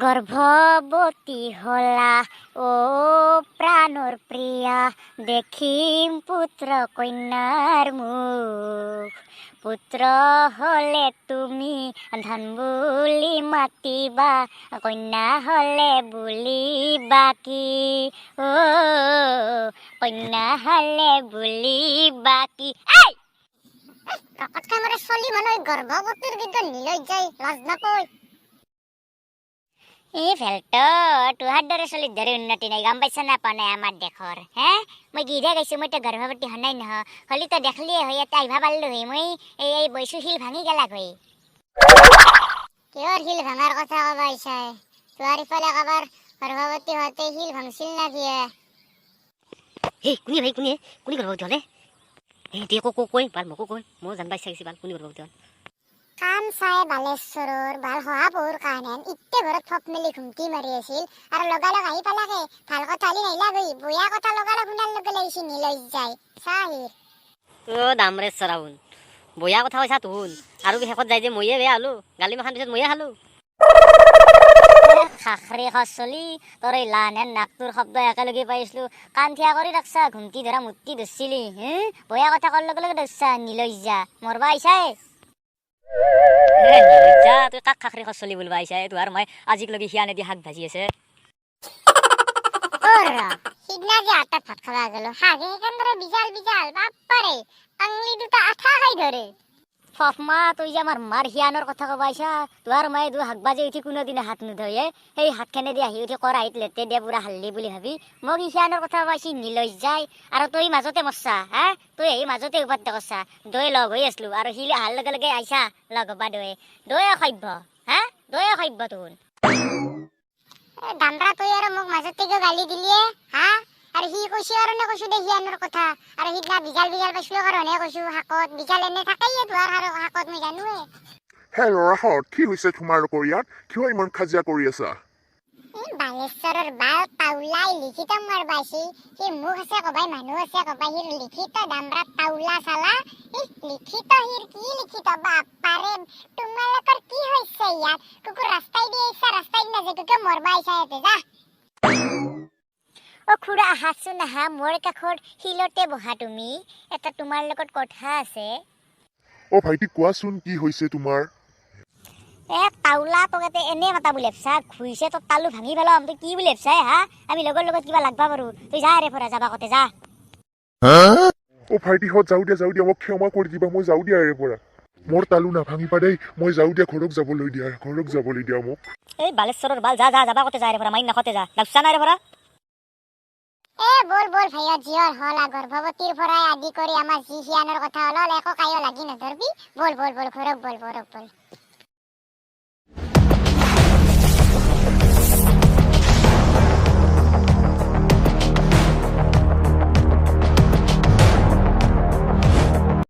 গর্ভবতী হলা ও প্রাণর প্রিয়া, দেখিম পুত্র কন্যার মুখ। পুত্র হলে তুমি ধন বুলি মাতিবা, কন্যা হলে বুলিবা কি ও, কন্যা হলে বুলিবা কি। এই কথা মরে চলি মানে গর্ভবতীর কিন্তু নিলৈ যাই লাজ নাপই। এই ফেলটো তোহাৰ দৰে চলিৰ দৰে উন্নতি নাই, গম পাইছা না পোৱা নাই আমাৰ দেশৰ। মই গিধা গাইছোঁ, মই এতিয়া গৰ্ভৱতী হনাই নহয়, হলি তই দেখলিয়ে হৈ ইয়াতে আহিবা পাৰিলো হৈ। মই এই বৈছো শিল ভাঙি গেলাক হৈ। কিহৰ শিল ভাঙাৰ কথা কবা আহিছাই? তোহাৰ ইফালে কাবাৰ গৰ্ভৱতী হওঁতে শিল ভাঙছিল না কিয়ে? কোনে ভাই কোনে কোনে গৰ্ভৱতী হ'লে? দে কৈ ভাল মোকো কৈ, মই জানিব ইচ্ছা গৈছে ভাল কোনে গৰ্ভৱতী হ'ল। কাম চাই বালেশ্বৰৰ ভাল শহাপহুৰ কাহানেন ইত্তে ঘৰত থপ মেলি ঘুমটি মাৰি আছিল, আৰু লগালগ আহি পালাকে ভাল কথা হলি নাহিলা গৈ, বয়া কথা লগালগ শুনাৰ লগে লাগিছে নিলৈ যায় চাহিৰ। দামৰে চৰাউন বয়া কথা কৈছা তোন, আৰু শেষত যাই যে ময়ে বেয়া হ'লো, গালি মাখান পিছত ময়ে খালো। খাখৰি খচলি তোৰ এই লানহেন নাকটোৰ শব্দ একেলগে পাইছিলো, কাণ থিয়া কৰি ৰাখছা, ঘুমটি ধৰা মূৰ্তি ধৰছিলি, বয়া কথা কোৱাৰ লগে লগে ধৰছা নিলৈ যা, মৰবা আহিছাই। তুই কাক খাখৰি খচলি বুলিব আহিছা? এইটো আৰু মই আজিক লগি সিয়ানে দি শাক ভাজি আছে। সিদিনা যে আটাত ভাত খাবা গেলো, হাগে সেইখান ধৰে বিজাল বিজাল, বাপ্পাৰে আঙুলি দুটা আঠা খাই ধৰে। ফফমা তুই যে আমাৰ মাৰ সিয়ানৰ কথা কবা আহিছা, তোহাৰ মায়ে দু শাক ভাজি উঠি কোনোদিনে হাত নুধয়ে, সেই হাতখনে দি আহি উঠি কৰাহিত লেতে দিয়া পুৰা হাল্লি বুলি ভাবি মোক ই সিয়ানৰ কথা কবা আহিছি নিলৈ যায়, আৰু তই মাজতে মৰছা। তই এই মাজতে উপাত্ত কৰছা, দৈ লগ হৈ আছলো, আৰু সি অহাৰ লগে লগে আহিছা লগ হবা দয়ে সভ্য, দয়ে সভ্য তোন। দামৰা তই আৰু মোক মাজতে কিয় গালি দিলিয়ে? আৰু সি কৈছে আৰু নে কৈছো দে সিয়ানৰ কথা, আৰু সিদিনা বিজাল বিজাল পাইছিলো কাৰণে কৈছো, শাকত বিজাল এনে থাকেই তোহাৰ শাকত মই জানোৱে। হে ল'ৰাহঁত, কি হৈছে তোমালোকৰ ইয়াত? কিয় ইমান কাজিয়া কৰি আছা? বালেশ্বৰৰ বাল পাউলাই লিখিত মাৰবাইছি, সি মুখ আছে কবাই মানুহ আছে কবাই, সি লিখিত দামৰা পাউলা চালা, লিখিত সিৰ কি লিখিত বাপাৰে। তোমালোকৰ কি হৈছে ইয়াত? কুকুৰ ৰাস্তাই দি আহিছা, ৰাস্তাই দি নাযায় কুকুৰ মৰবা আহিছা ইয়াতে যা। অ খুৰা আহাচোন আহা, মোৰ কাষৰ শিলতে বহা তুমি, এটা তোমাৰ লগত কথা আছে। অ ভাইটি কোৱাচোন কি হৈছে তোমাৰ? পাউলা তোক এনে মাতা বুলি ভাবছা, ঘুইছে তোৰ তালু ভাঙি পেলাম, তই কি বুলি ভাবছা? আমি লগৰ লগত কিবা লাগবা পাৰো, তই যা ৰে ফৰা যাবা কতে যা। অ ভাইটিহঁত যাওঁ দিয়া মোক ক্ষমা কৰি দিবা, মই যাওঁ দিয়া ইয়াৰে পৰা। মোৰ তালু নাভাঙিবা দেই, মই যাওঁ দিয়া, ঘৰক যাবলৈ দিয়া মোক। এই বালেশ্বৰৰ বাল যা যা যাবা কতে যা ৰে ফৰা, মাইন নাখতে যা, লাগছা না ৰে ফৰা। বল ভাইয়া জিয়ৰ হলা, গৰ্ভৱতীৰ পৰাই আদি কৰি আমাৰ যি সিয়ানৰ কথা হল একো কাইও লাগি নধৰবি, বল ঘৰক বল।